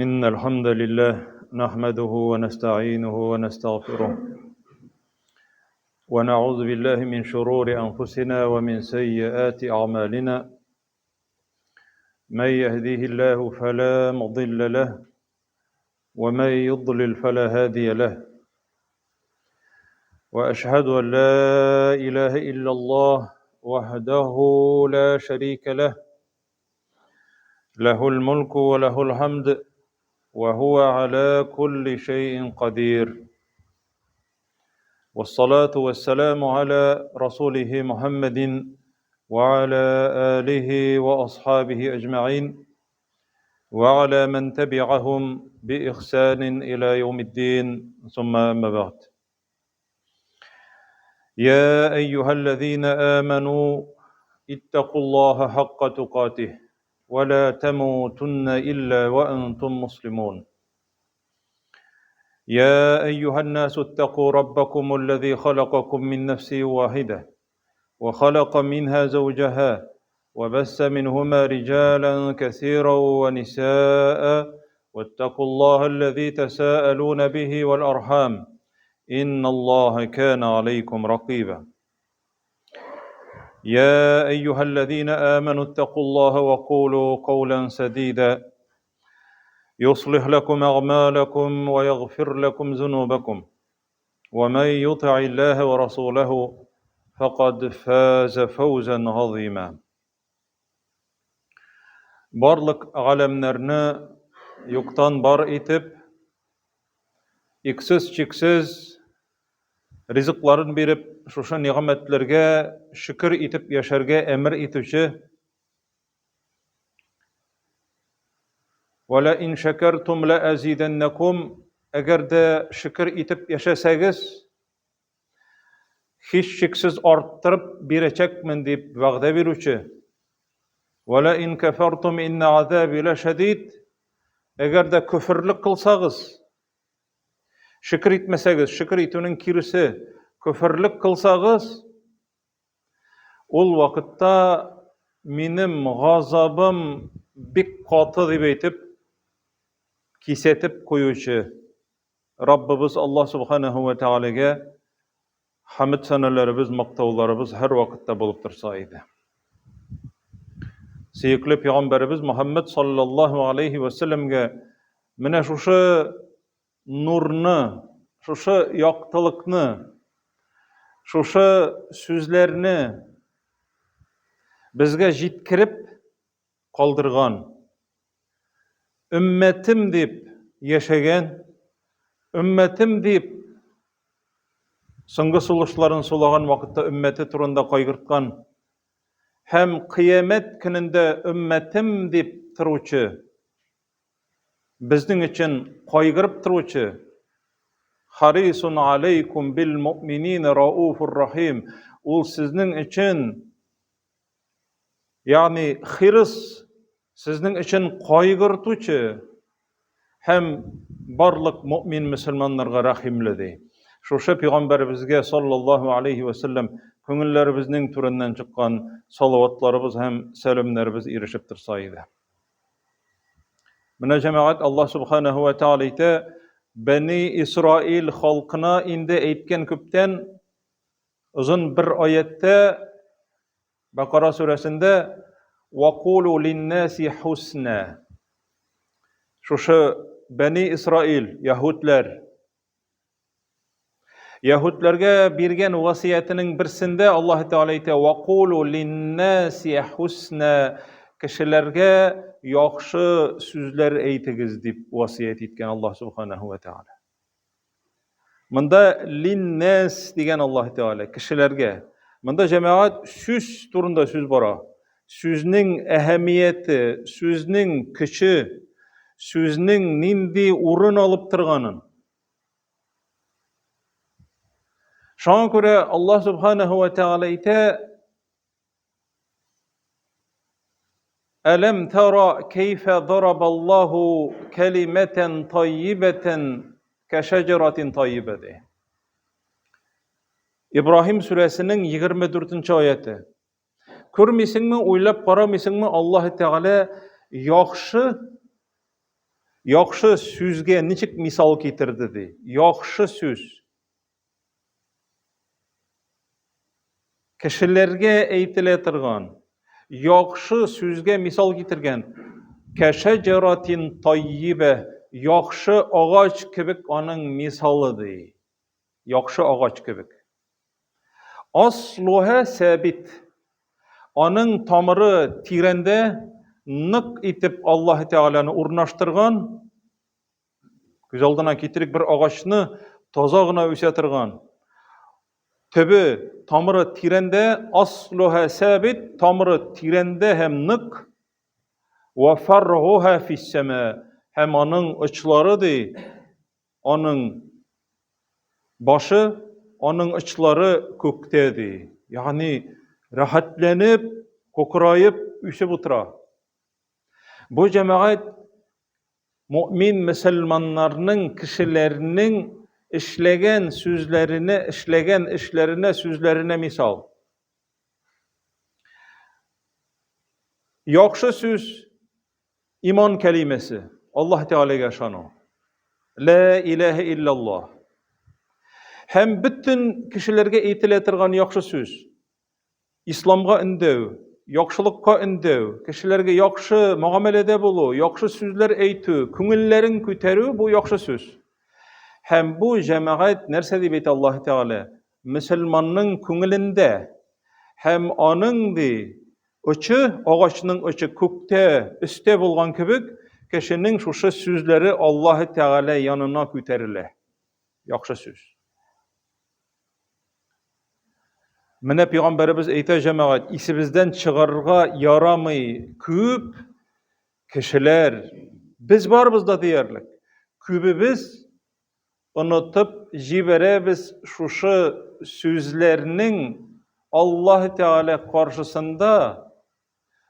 إن الحمد لله نحمده ونستعينه ونستغفره ونعوذ بالله من شرور أنفسنا ومن سيئات أعمالنا. من يهديه الله فلا مضل له ومن يضلل فلا هادي له، وأشهد أن لا إله إلا الله وحده لا شريك له، له الملك وله الحمد وهو على كل شيء قدير. والصلاة والسلام على رسوله محمد وعلى آله وأصحابه أجمعين وعلى من تبعهم بإحسان إلى يوم الدين، ثم أما بعد. يا أيها الذين آمنوا اتقوا الله حق تقاته ولا تموتن إلا وأنتم مسلمون. يا أيها الناس اتقوا ربكم الذي خلقكم من نفس واحدة وخلق منها زوجها وبث منهما رجالا كثيرا ونساء، واتقوا الله الذي تساءلون به والأرحام إن الله كان عليكم رقيبا. يا أيها الذين آمنوا اتقوا الله وقولوا قولا سديدا يصلح لكم أعمالكم ويغفر لكم ذنوبكم، ومن يطع الله ورسوله فقد فاز فوزا عظيما. Барлык галәмнәрне юктан бар итеп, иксез-чиксез ризыкларын биреп, шушы нигъмәтләргә шөкер итеп яшәргә әмер итүче, وَلَا إِنْ شَكَرْتُمْ لَأَزِيدَنَّكُمْ, әгәр дә шөкер итеп яшәсәгез, һичшиксез арттырып бирәчәкмен дип вәгъдә бирүче, وَلَا إِنْ كَفَرْتُمْ إِنَّ عَذَابِي لَشَدِيدٌ, әгәр дә күфрлек кылсагыз, шөкер итмәсәгез, шөкер итүнең киресе күфрлек кылсагыз, ул вакытта минем газабым бик каты дип әйтеп кисәтеп куючы Раббыбыз Аллаһ Субханаһу ва Тәгаләгә хәмд саналарыбыз, мактауларыбыз һәр вакытта булып торса иде. Сөйкле Пәйгамбәрбез Мөхәммәд саллаллаһу алейхи ва сәлләмгә менә шушы нурны, шушы яктылыкны, шушы сүзләрне безгә җиткереп калдырган, өммәтем дип яшәгән, өммәтем дип соңгы сулышларын сулаган вакытта өммәте турында кайгырткан һәм кыямәт көнендә өммәтем дип торучы, безнең өчен кайгырып торучы, харисун алейкум бил муъминина рауфур рахим, ул сезнең өчен, ягъни хирис, сезнең өчен кайгыртучы һәм барлык муъмин мөселманнарга рәхимле ди. Шушы Пәйгамбәрбезгә саллаллаһу алейхи ва сәлләм күңелләребезнең түреннән чыккан салаватларыбыз һәм сәламнәребез ирешеп торса иде. Менә җәмәгать, Аллаһ Субханаһу ва Тәгалә әйтә, Бәни Исраил халкына инде әйткән күптән озын бер аятта Бакара сүрәсендә وَقُولُوا لِلنَّاسِ حُسْنًا. Шушы Бәни Исраил, Яһүдләргә биргән васиятының берсендә Аллаһ Тәгалә әйтә, وَقُولُوا لِلنَّاسِ حُسْنًا, кешеләргә яхшы сүзләр әйтегез дип васият иткән Аллаһ Субханаһу ва Тәгалә. Монда линнас дигән Аллаһ Тәгалә кешеләргә. Монда җәмәгать сүз турында сүз бара. Сүзнең әһәмияте, сүзнең көче, сүзнең нинди урын алып торганын. Шуңа күрә Аллаһ Субханаһу ва Тәгалә әйтә, Әләм тара кейфә дарабаллаһу кәлимәтән таййибәтән кәшәҗәратин таййибәте. Ибраһим сүрәсенең 24-нче аяты. Күрмисеңме, уйлап карамыйсыңмы, Аллаһ Тәгалә яхшы Яхшы сүзгә ничек мисал китерде ди? Яхшы сүз. Кешеләргә әйтелә торган, яхшы сүзгә мисал китергән. Кәшәҗәратин таййибә, яхшы агач кебек аның мисалы ди. Яхшы агач кебек. Аслуха сабит. Аның тамыры тирәндә нык итеп Аллаһ Тәгаләне урнаштырган. Күз алдына китерик бер агачны таза гына үсә торган. Төбе, тамыры тирәндә, аслуха сабит, тамыры тирәндә һәм нык. Ва фаргуха фис-сама, һәм аның очлары ди, аның башы, аның очлары күктә ди. Ягъни рәхәтләнеп, кокрайып үсеп утыра. Бу җәмәгать мөмин мөселманнарның, кешеләрнең эшләгән сүзләренә, эшләгән эшләренә, сүзләренә мисал. Яхшы сүз иман кәлимәсе. Аллаһ Тәгаләгә ышану. Ла илаһа илляллаһ. Һәм бөтен кешеләргә әйтелә торган яхшы сүз. Исламга өндәү, яхшылыкка өндәү, кешеләргә яхшы мөгамәләдә булу, яхшы сүзләр әйтү, күңелләрен күтәрү бу яхшы сүз. Һәм бу җәмәгать нәрсә дип әйтә Аллаһ Тәгалә? Мөселманның күңелендә һәм аның ди очы, агачның очы күктә, өстә булган кебек, кешенең шушы сүзләре Аллаһ Тәгалә янына күтәрелә. Яхшы сүз. Менә Пәйгамбәребез әйтә җәмәгать, исебездән чыгарырга ярамый күп кешеләр, без барбыз да диярлек. Күбебез онытып җибәрәбез шушы сүзләрнең Аллаһ Тәгалә каршысында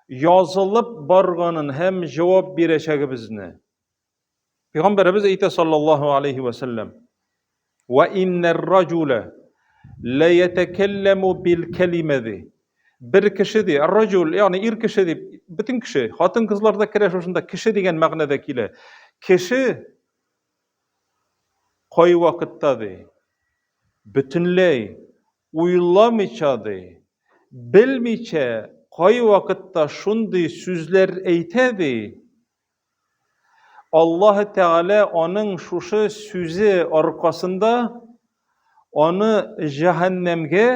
язылып барганын һәм җавап бирәчәгебезне. Пәйгамбәребез әйтә саллаллаһу алейхи ва саллям: "Ва иннар раҗула ла ятакалламу бил калимати." Бер кеше ди, ар-раҗул, ягъни ир кеше дип, бөтен кеше, хатын кызларда керә шушында кеше дигән мәгънәдә килә. Кеше кай вакытта ди, бөтенләй уйламыйча ди, белмичә кай вакытта шундый сүзләр әйтә ди. Аллаһ Тәгалә аның шушы сүзе аркасында аны җәһәннәмгә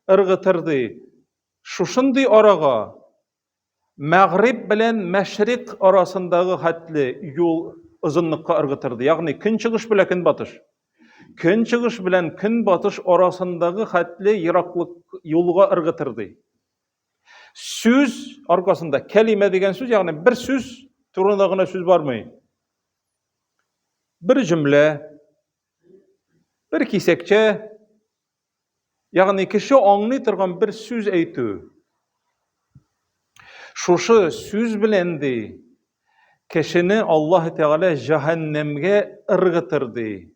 ыргытыр ди. Шушындый арага Мәгъриб белән Мәшрик арасындагы хәтле юл озынлыкка ыргытыр ди. Ягъни көнчыгыш белән көнбатыш. Көнчыгыш белән көнбатыш арасындагы хәтле ераклык юлга ыргытыр ди. Сүз аркасында, кәлимә дигән сүз, ягъни бер сүз турында гына сүз бармый. Бер җөмлә, бер кисәкчә, ягъни кеше аңлый торган бер сүз әйтү. Шушы сүз белән ди, кешене Аллаһ Тәгалә җәһәннәмгә ыргытыр ди.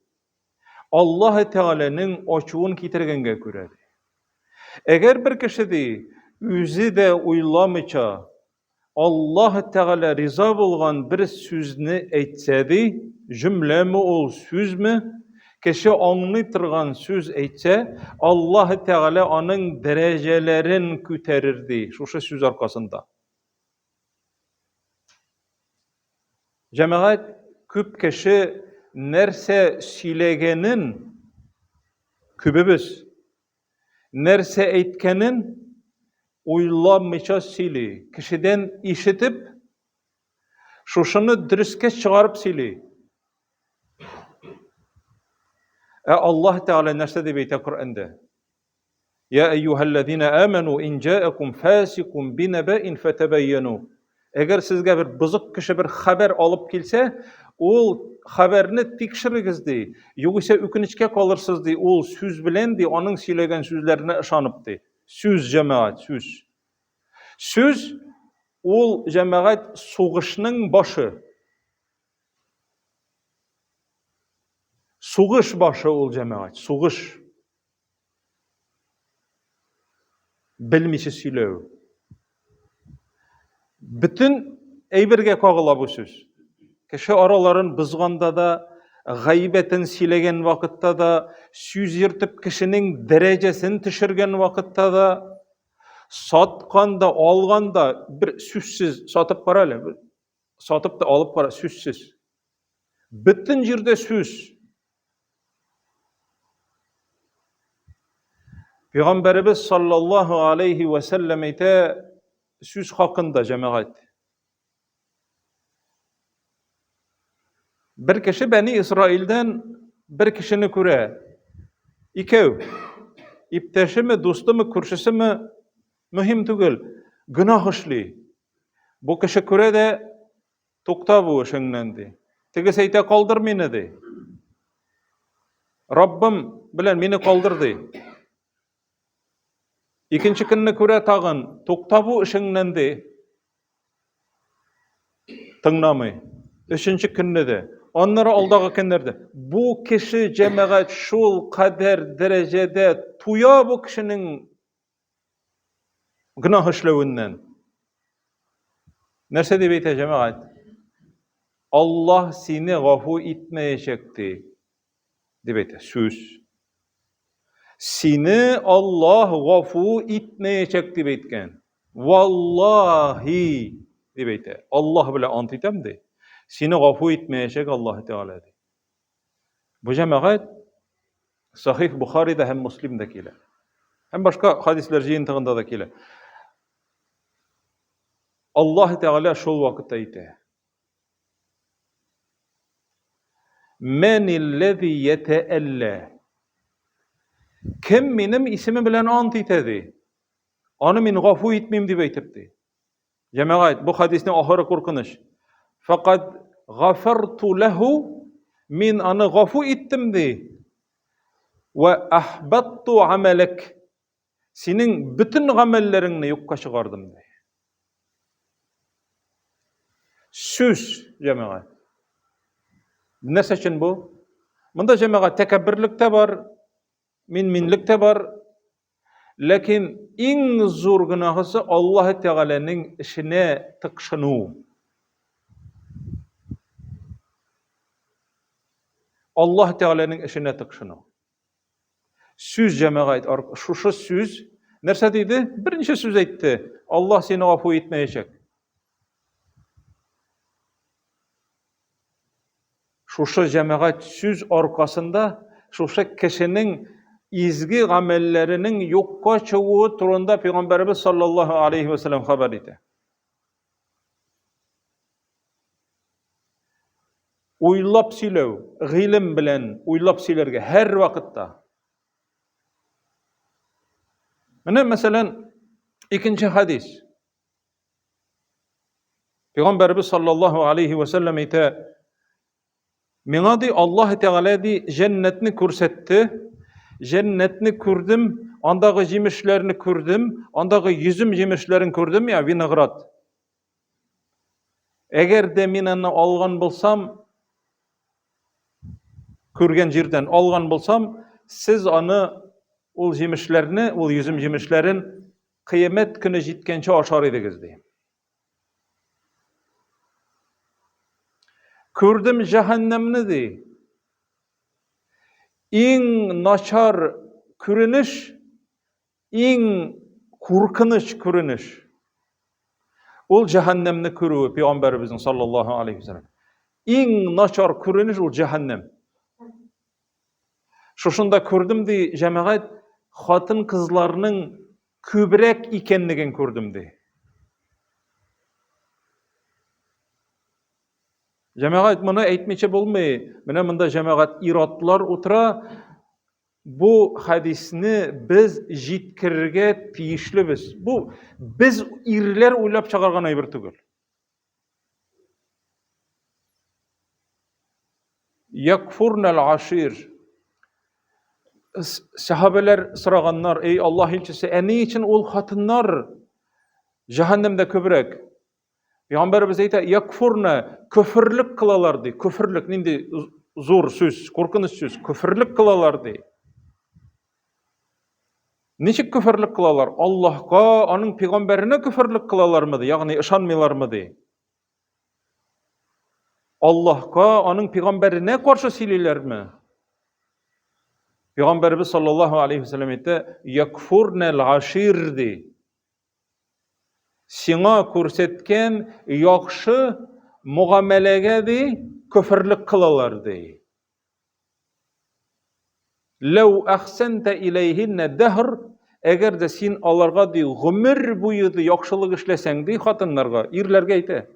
Аллаһ Тәгаләнең ачуын китергәнгә күрә ди. Әгәр бер кеше ди, үзе дә уйламыйча, Аллаһ Тәгалә риза булган бер сүзне әйтсә ди, җөмләме ул, сүзме, кеше аңлый торган сүз әйтсә, Аллаһ Тәгалә аның дәрәҗәләрен күтәрер ди, шушы сүз аркасында. Җәмәгать, күп кеше нәрсә сөйләгәнен, күбебез нәрсә әйткәнен уйламыйча сөйли. Кешедән ишетеп, шушыны дөрескә чыгарып сөйли. Аллаһ Тәгалә нәрсә дип әйтә Коръәндә? Я әйюһәлләзина аману ин җаакум фасикун бинабаин фатабайяну. Әгәр сезгә бер бузык кеше бер хәбәр алып килсә, ул хәбәрне тикшерегез ди. Югыйсә үкенечкә калырсыз ди, ул сүз белән ди, аның сөйләгән сүзләренә ышанып ди. Сүз җәмәгать, сүз. Сүз ул җәмәгать сугышның башы. Сугыш башы ул җәмәгать, сугыш. Белмичә сөйләү. Bütün әйбергә кагыла бу сүз. Kişi araların bızganda da, gaybetin silegen vakitta da, süz yırtıp kişinin derecesini düşürgen vakitta da, satqanda, alganda bir süzsüz satıp qarayla, satıp da alıp qara süzsüz. Bütün jerde süz. Peygamberimiz sallallahu aleyhi ve sellem ite süz hakkında cemaat. Bir kişi Beni İsrail'den bir kişini küre. İkev. İpteşi mi, dostu mu, kurşusu mu mühim tügül. Günah işli. Bu kişi küre de tukta bu işinlendi. Tigi seyte kaldır meni de. Rabbim bilen meni kaldırdı. İkinci gününü küre tağın tukta bu işinlendi. Tınglamı. Üçüncü gününü de. Onlara aldağı kendirdi. Bu kişi cemaat şul kader derecede tuya bu kişinin günah işlevinden. Nerse de beyte cemaat? Allah seni gafu etmeyecekti. Debeyte söz. Seni Allah gafu etmeyecekti beytken. Vallahi debeyte. Allah bile antitemdi. Seni gafu etmeyecek Allah Teala. Bu cemaat Sahih Bukhari'de hem Müslim'dekiler. Hem başka hadisler jeyintığında da kiler. Allah Teala şol vakitte ite. Menillezî yeteelle. Kim benim ismi bilen ant itedi? Onu min gafu etmeyim diye aytipdi. Cemaat bu hadisnin ahırı korkunuş. Fakat gafartu lehu min anı gafu ettim di. Ve ahbattu amelek. Senin bütün amellerini yokka çıkardım di. Söz cemaat. Nerse için bu? Bunda cemaat tekebbürlük de var, minlik de var. Lakin en zor günahısı Allah Teala'nın işine tıkşını. Allah Teala'nın işine tıkşını. Söz cemaat, şu söz, nerse dedi? Birinci söz etti. Allah seni afu etmeyecek. Şu cemaat söz arkasında, şu kişinin izgi amellerinin yokka çıkığı turunda Peygamberimiz sallallahu aleyhi ve sellem haber etti. Uylap silev, gilim bilen uylap silerge her vakitte. Mesela ikinci hadis. Peygamberimiz sallallahu aleyhi ve sellem etti. Mena di Allah Teala di cennetini körsetti. Cennetini kürdüm, andağı jemişlerini kürdüm, andağı yüzüm jemişlerini kürdüm ya vinograt. Eğer de men onu algan bolsam, kürgen jirden algan bolsam, siz onu ol jemişlerini, ol yüzüm jemişlerin kıyamet günü jitkençe aşar ediniz deyim. Kürdüm cehennemini de. En naçar kürünüş, en korkunç kürünüş. Ol cehennemni kürüğü Peygamberimizin sallallahu aleyhi ve sellem. En naçar kürünüş ol cehennem. Şuşunda kürdüm de cemaat hatın kızlarının kübrek ikenligin kürdüm de. Cemaat bunu aytmıçı bulmay. Mene mında cemaat iratlar otura bu hadisni biz jitkirge tiyişlibiz. Bu biz irler uylap çağırgan aybir tügül. Yakfurnal aşir. Sahabeler sıraganlar, ey Allah elçisi, ne için ol hatınlar cehennemde köbrek? Peygamberimiz ayta yakfurna küfürlük kılalardı. Küfürlük nindi zor söz, korkunç söz. Küfürlük kılalardı. Niçin küfürlük kılalar? Allah'a, onun peygamberine küfürlük kılalar mıydı? Yani ışanmıyorlar mıydı? Allah'a, onun peygamberine karşı söyleylermi? Peygamberimiz sallallahu aleyhi ve sellem etti, yakfurnel aşirdi. Sina körsetken yakşı muamelege di, küfürlük kılalar di. Lev ahsente ileyhinne dehr, eğer de sin alarga di, gümür buyudu yakşılık işlesen di, hatınlarga, irlerge eyti.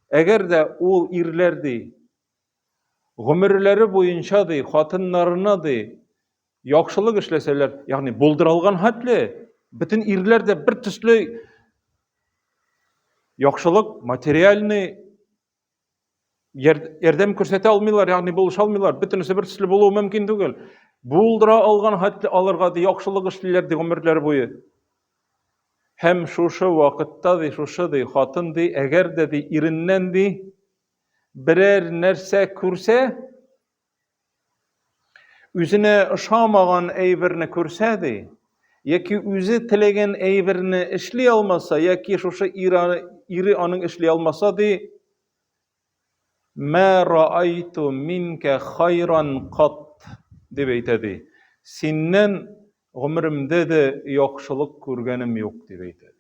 Eğer de o irler di, gümürleri boyunca di, hatınlarına di, yakşılık işleseler, yani bulduralgan hatli, bütün irler de bir tüslü yakşılık materyalini yerdem körsete almıyorlar, yani buluşa almıyorlar. Bütünüsü bir tüslü buluğu mümkün değil. Buldura algan hatli alırga di, yakşılık işliler di, gümürler boyu. Hem şuşu vakitta di, şuşu di, hatın di, eğer de di, irinden di, birer nerse kürse, üzüne ışamagan eybirini kürse di, yaki üzü tilegen eybirini işli almasa, yaki şuşu iri anın işli almasa di, مَا رَأَيْتُ مِنْكَ خَيْرًا قَطْ deb eytedi. Sinden ömrümde de yakşılık görgenim yok deb eytedi.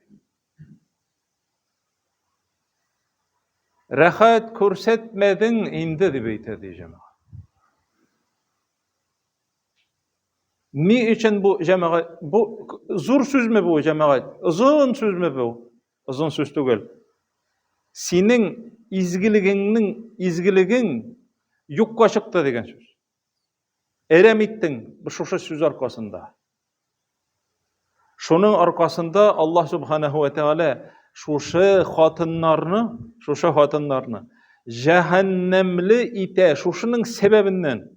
Rahat körsetmedin indi deb eytedi cemaat. Ni için bu cemaat, bu zor söz mü bu cemaat? Uzun söz mü bu? Uzun söz değil. Senin izgiligin yukka çıktı degen söz. Eremittin bu şuşa söz arkasında. Şunun arkasında Allah Subhanahu ve Teala şuşa hatınlarını cehennemli ite, şuşunun sebebinden.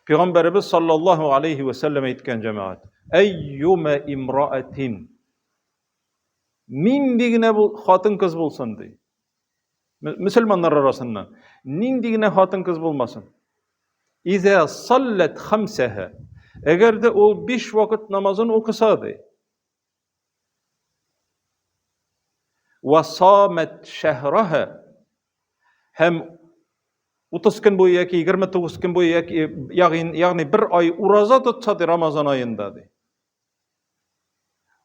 Peygamberimiz sallallahu aleyhi ve sellem etken cemaat. Eyyume imraatin nindigine bu hatın kız bulsun diye. Müslümanlar arasında nindigine hatın kız bulmasın. İze sallet hamseha, eğer de o 5 vakit namazını okusa diye. Ve samet şehraha, hem 30 gün boyu yaki 29 gün boyu yaki yani bir ay uraza tutsa diye Ramazan ayında diye.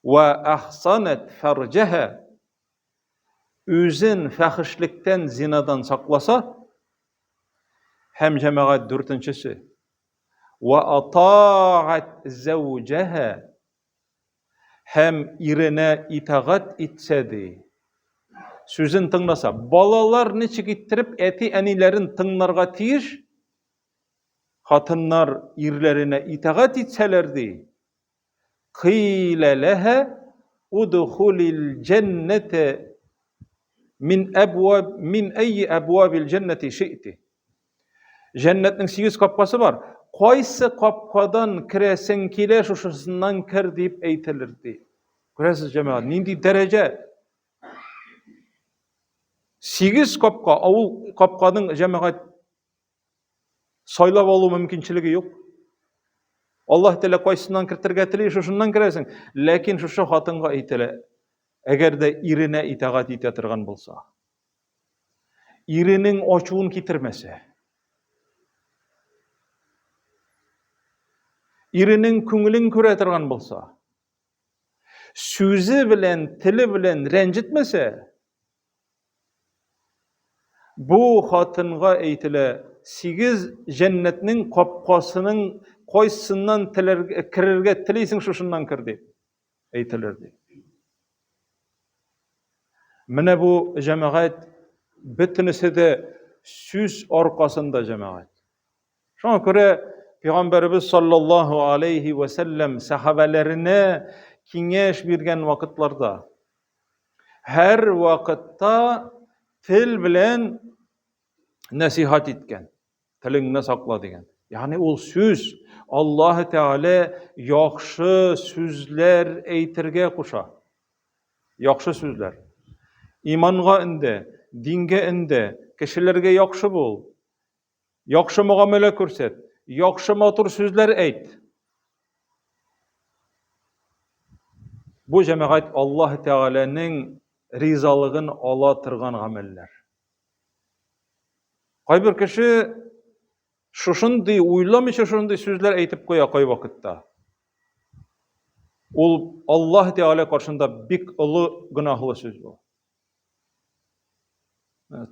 Ve ahsanet ferceha, üzün fahişlikten, zinadan saklasa, hem cemaat dörtüncüsü, ve ata'at zevceha, hem irine itaat etsedi, sözün tınlasa, balalar neçik ittirip eti enilerin tınlarga tiyiş, hatınlar irlerine itaat etselerdi, qîle lehe udhulil cennete min eyyi ebvabil cenneti şi'ti. Cennetin 8 kapkası var. Qaysı kapkadan kiresin kile şuşasından kir deyip eytilirdi. Göresiz cemaat, nindi derece? 8 kapka, avul kapkanın cemaat saylap alу mümkünçiligi yok. Allah Teala qaysından kirtirgetili şuşundan kiresin. Lakin şuşu hatınga eytile, eğer de irine itaat etatirgan bolsa, irinin açuğun kitirmese, irinin küngülün küretirgan bolsa, sözü bilen, tili bilen rencitmese, bu hatınga eytile 8 cennetinin kapkasının qaysından kirirge tileysin şuşundan kirdi eytilirdi. Mine bu cemaat bütünüsü de süs arkasında cemaat. Şuna göre Peygamberimiz sallallahu aleyhi ve sellem sahabelerine kengeş bergen vakitlarda her vakitta til bilen nasihat etken, tilingni sakla degen. Yani ol söz Allah Teala yaxşı sözler eytirge kuşa. Yaxşı sözler. İmanga inde, dinge inde, kişilerge yaxşı bol. Yaxşı muamele körset. Yaxşı matur sözler eyt. Bu cemaat Allah Teala'nın ризалыгын ала торган гамәлләр. Кайбер кеше шушындый уйламыйча шушындый сүзләр әйтеп куя кай вакытта. Ул Аллаһ Тәгалә каршында бик олы гынаһлы сүз бу.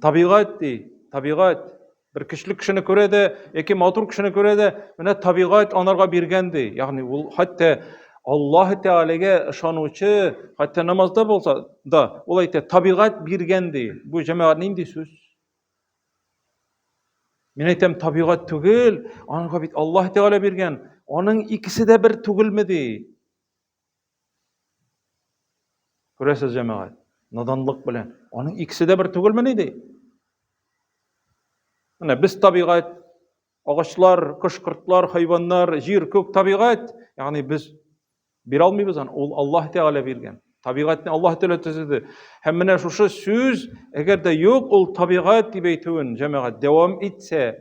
Табигать ди, табигать. Bir kişilik kişini göre de, яки матур kişini göre de, менә табигать анарга биргән ди. Ягъни ул хәтта Аллаһ Тәгаләгә ышанучы, хәтта намазда булса да, ул әйтә, табигать биргән ди. Бу җәмәгать нинди сүз? Мин әйтәм, табигать түгел, анарга бит Аллаһ Тәгалә биргән. Аның икесе дә бер түгелме ди? Күрәсез җәмәгать, наданлык белән. Аның икесе дә бер түгелме ди? Менә без табигать, агачлар, кош-кортлар, хайваннар, җир, күк табигать, ягъни без бирә алмыйбыз аны, ул Аллаһ Тәгалә биргән. Табигатьне Аллаһ Тәгалә төзеде. Һәм менә шушы сүз, әгәр дә юк ул табигать дип әйтүен җәмәгать дәвам итсә,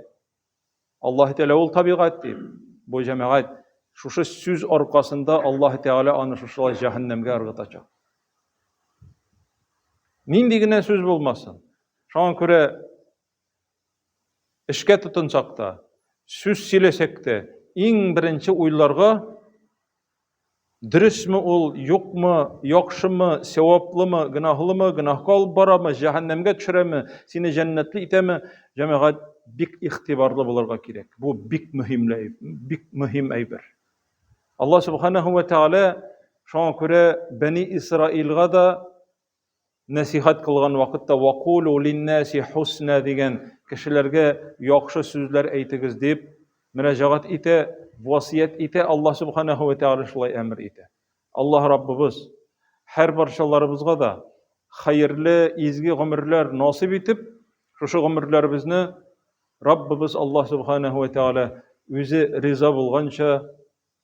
Аллаһ Тәгалә ул табигать дип, бу җәмәгать шушы сүз аркасында Аллаһ Тәгалә аны шушылай җәһәннәмгә ыргытачак. Нинди генә сүз булмасын. Шуңа күрә эшкә тотынсак та, сүз сөйләсәк тә, иң беренче уйларга дөресме ул, юкмы, яхшымы, саваплымы, гынаһлымы, гынаһка алып барамы, җәһәннәмгә төшерәме, сине җәннәтле итәме, җәмәгать бик игътибарлы булырга кирәк. Бу бик мөһим әйбер. Аллаһ Субханаһу ва Тәгалә шуңа күрә Бәни Исраилга да насихат кылган вакытта вакулу линнаси хусна дигән кешеләргә яхшы сүзләр әйтегез дип мөрәҗәгать итә, васият итә, Аллаһ Субханаһу ва Тәгалә шулай әмер итә. Аллаһ Раббыбыз һәр барчаларыбызга да хәерле, изге гомерләр насип итеп, шушы гомерләребезне Раббыбыз Аллаһ Субханаһу ва Тәгалә үзе риза булганча,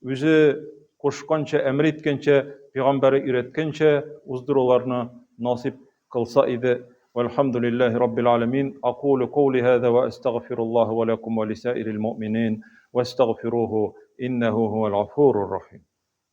үзе кушканча, әмер иткәнчә, пәйгамбәре өйрәткәнчә уздыруларны ناصب قلصائد والحمد لله رب العالمين أقول قولي هذا وأستغفر الله ولكم ولسائر المؤمنين واستغفروه إنه هو الغفور الرحيم